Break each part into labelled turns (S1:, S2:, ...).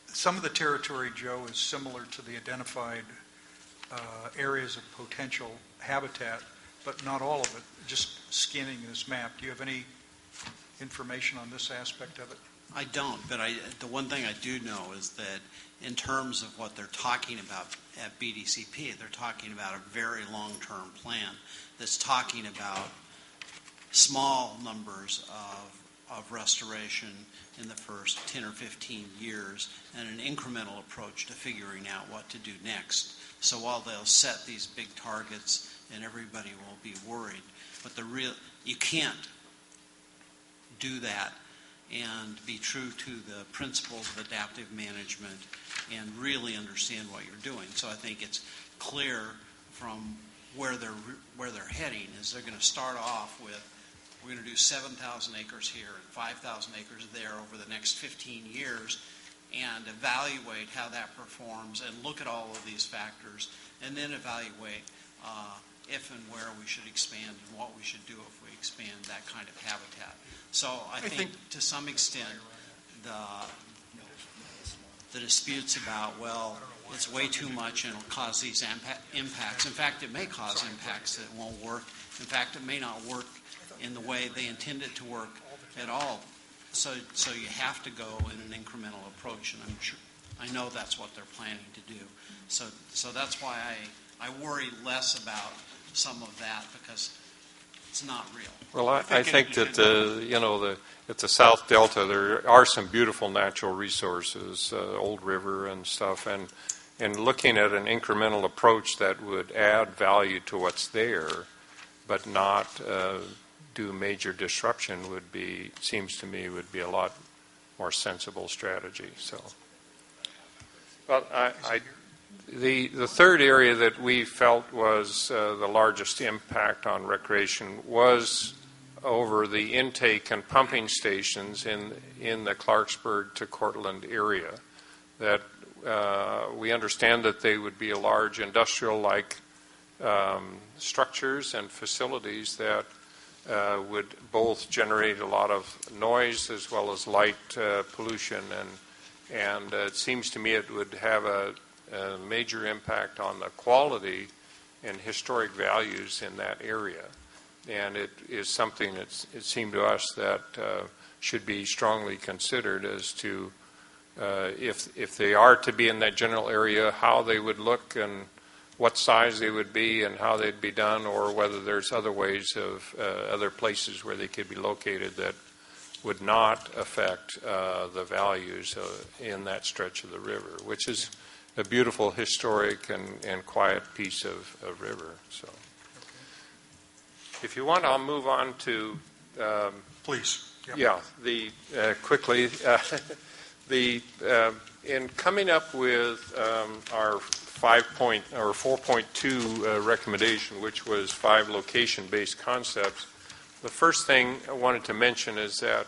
S1: Some of the territory, Joe, is similar to the identified areas of potential habitat, but not all of it. Just scanning this map, do you have any information on this aspect of it?
S2: I don't, but the one thing I do know is that in terms of what they're talking about at BDCP, they're talking about a very long-term plan that's talking about small numbers of restoration in the first 10 or 15 years and an incremental approach to figuring out what to do next. So while they'll set these big targets and everybody will be worried, but you can't do that and be true to the principles of adaptive management and really understand what you're doing. So I think it's clear from where they're heading is they're going to start off with, we're going to do 7,000 acres here and 5,000 acres there over the next 15 years and evaluate how that performs and look at all of these factors and then evaluate if and where we should expand and what we should do if we expand that kind of habitat. So I think to some extent the disputes about, well, it's way too much and it'll cause these impacts. In fact, it may cause impacts that won't work. In fact, it may not work in the way they intend it to work at all. So you have to go in an incremental approach, and I know that's what they're planning to do. So that's why I worry less about some of that because it's not real.
S3: Well, I think that at the South Delta there are some beautiful natural resources, Old River and stuff, and looking at an incremental approach that would add value to what's there, but not do major disruption seems to me would be a lot more sensible strategy. So, well, the third area that we felt was the largest impact on recreation was over the intake and pumping stations in the Clarksburg to Cortland area. That we understand that they would be a large industrial-like structures and facilities that would both generate a lot of noise as well as light pollution, and it seems to me it would have a major impact on the quality and historic values in that area. And it is something that it seemed to us that should be strongly considered as to if they are to be in that general area, how they would look and what size they would be and how they'd be done, or whether there's other ways of other places where they could be located that would not affect the values in that stretch of the river, which is a beautiful, historic, and quiet piece of river. So, if you want, I'll move on to.
S1: Please.
S3: Yep. Yeah. Quickly, in coming up with our 4.2 recommendation, which was 5 location-based concepts, the first thing I wanted to mention is that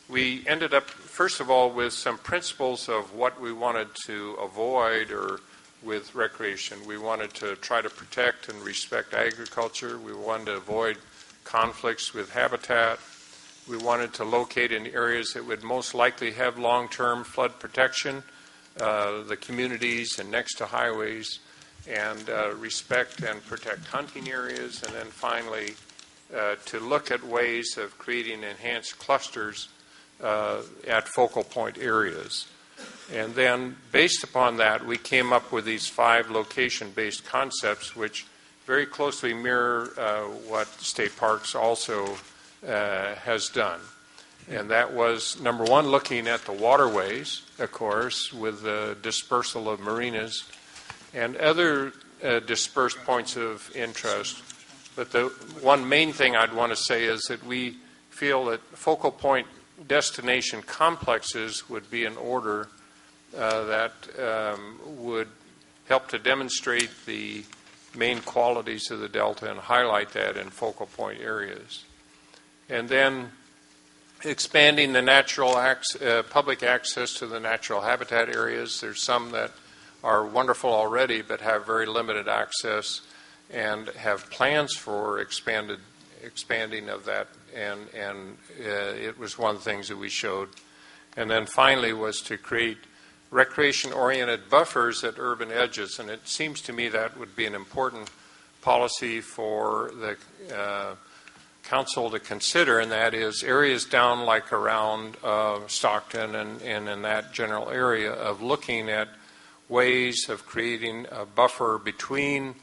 S3: we ended up, first of all, with some principles of what we wanted to avoid or with recreation. We wanted to try to protect and respect agriculture. We wanted to avoid conflicts with habitat. We wanted to locate in areas that would most likely have long-term flood protection, the communities and next to highways, and respect and protect hunting areas, and then finally to look at ways of creating enhanced clusters at focal point areas. And then based upon that, we came up with these 5 location-based concepts, which very closely mirror what State Parks also has done. And that was, number one, looking at the waterways, of course, with the dispersal of marinas and other dispersed points of interest. But the one main thing I'd want to say is that we feel that focal point destination complexes would be in order that would help to demonstrate the main qualities of the Delta and highlight that in focal point areas. And then expanding the natural public access to the natural habitat areas. There's some that are wonderful already but have very limited access and have plans for expanding of that, and it was one of the things that we showed. And then finally was to create recreation-oriented buffers at urban edges. And it seems to me that would be an important policy for the council to consider, and that is areas down like around Stockton and in that general area of looking at ways of creating a buffer between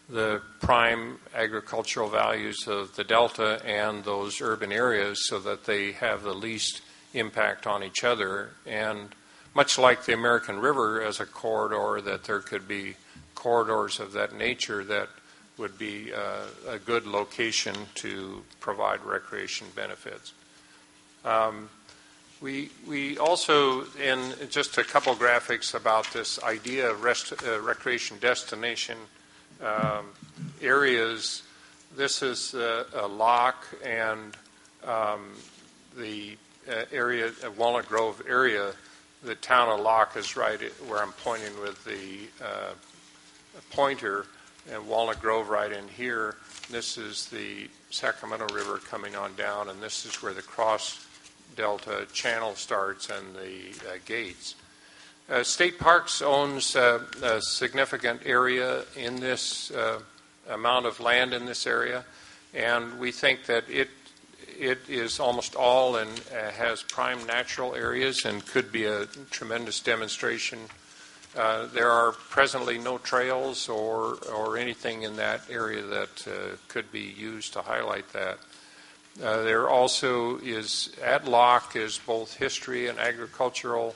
S3: the prime agricultural values of the Delta and those urban areas so that they have the least impact on each other. And much like the American River as a corridor, that there could be corridors of that nature that would be a good location to provide recreation benefits. We also, in just a couple graphics about this idea of recreation destination areas, this is a lock, and the area, Walnut Grove area, the town of Locke is right where I'm pointing with the pointer, and Walnut Grove right in here. This is the Sacramento River coming on down, and this is where the cross delta channel starts and the gates. State Parks owns a significant area in this amount of land in this area, and we think that it is almost all and has prime natural areas and could be a tremendous demonstration. There are presently no trails or anything in that area that could be used to highlight that. There also is, at Locke, is both history and agricultural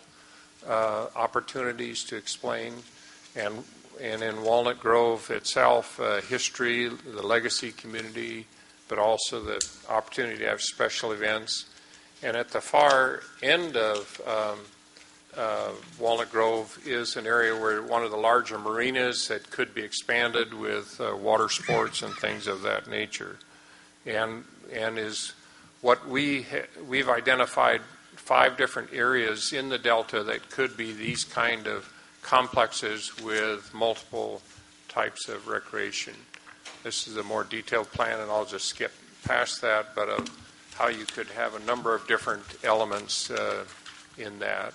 S3: opportunities to explain, and in Walnut Grove itself, history, the legacy community, but also the opportunity to have special events. And at the far end of Walnut Grove is an area where one of the larger marinas that could be expanded with water sports and things of that nature. And is what we've identified 5 different areas in the Delta that could be these kind of complexes with multiple types of recreation. This is a more detailed plan, and I'll just skip past that, but of how you could have a number of different elements in that.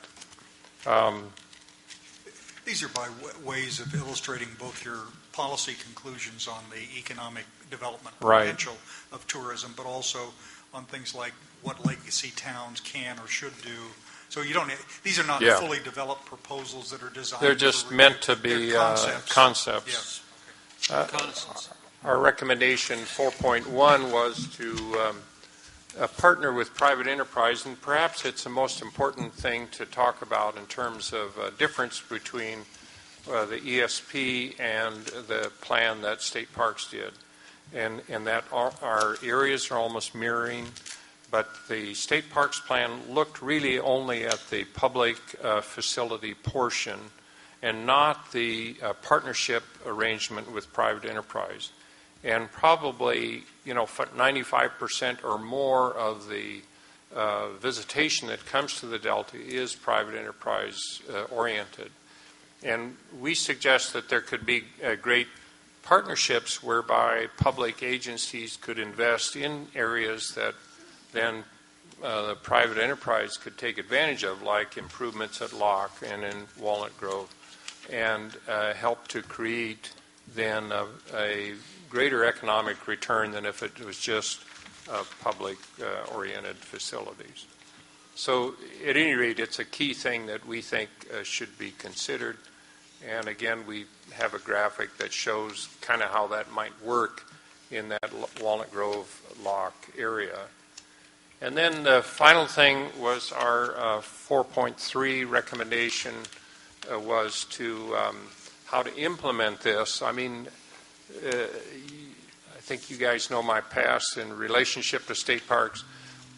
S1: These are by ways of illustrating both your policy conclusions on the economic development potential of tourism, but also on things like what legacy towns can or should do. So you don't. These are not fully developed proposals that are designed.
S3: They're just meant to be concepts.
S1: Yes.
S2: Reconnaissance.
S3: Our recommendation 4.1 was to partner with private enterprise, and perhaps it's the most important thing to talk about in terms of difference between the ESP and the plan that State Parks did, and that our areas are almost mirroring, but the State Parks plan looked really only at the public facility portion and not the partnership arrangement with private enterprise. And probably, 95% or more of the visitation that comes to the Delta is private enterprise oriented. And we suggest that there could be great partnerships whereby public agencies could invest in areas that then the private enterprise could take advantage of, like improvements at Locke and in Walnut Grove, and help to create then a greater economic return than if it was just public-oriented facilities. So at any rate, it's a key thing that we think should be considered. And again, we have a graphic that shows kind of how that might work in that Walnut Grove Locke area. And then the final thing was our 4.3 recommendation was to how to implement this. I mean, I think you guys know my past in relationship to state parks.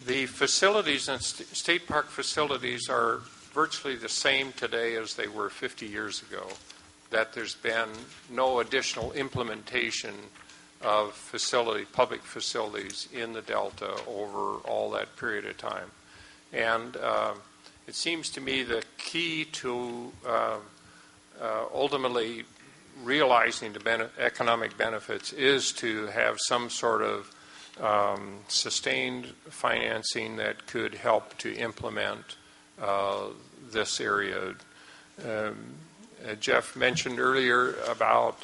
S3: The facilities and state park facilities are virtually the same today as they were 50 years ago, that there's been no additional implementation of public facilities in the Delta over all that period of time. And it seems to me the key to ultimately realizing the economic benefits is to have some sort of sustained financing that could help to implement this area. Jeff mentioned earlier about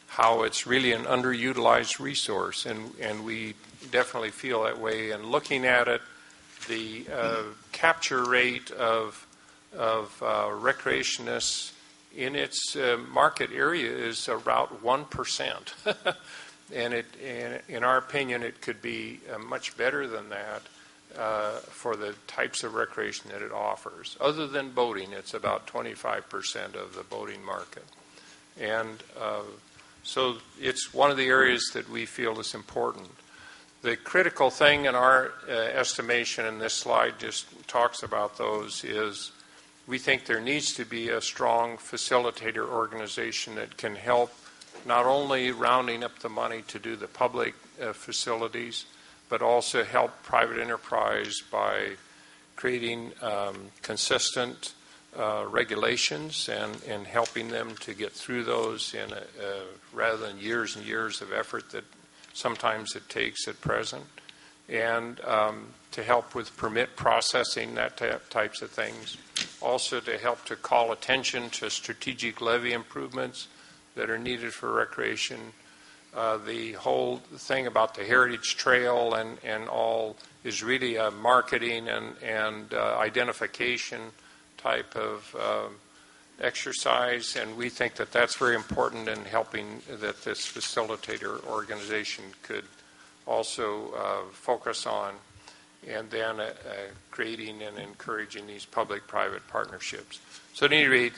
S3: how it's really an underutilized resource, and we definitely feel that way. And looking at it, the capture rate of recreationists in its market area is about 1%. And in our opinion, it could be much better than that for the types of recreation that it offers. Other than boating, it's about 25% of the boating market. And so it's one of the areas that we feel is important. The critical thing in our estimation, and this slide just talks about those, is we think there needs to be a strong facilitator organization that can help not only rounding up the money to do the public facilities, but also help private enterprise by creating consistent regulations and helping them to get through those in rather than years and years of effort that sometimes it takes at present, and to help with permit processing, that types of things. Also to help to call attention to strategic levee improvements that are needed for recreation. The whole thing about the Heritage Trail and all is really a marketing and identification type of exercise, and we think that that's very important in helping that this facilitator organization could also focus on, and then creating and encouraging these public-private partnerships. So at any rate,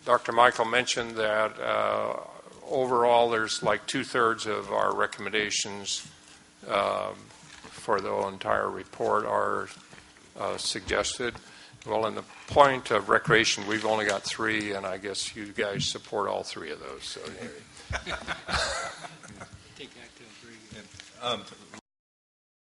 S3: Dr. Michael mentioned that overall there's like 2/3 of our recommendations for the entire report are suggested. Well, in the point of recreation, we've only got 3, and I guess you guys support all 3 of those. So anyway.
S4: Take that to a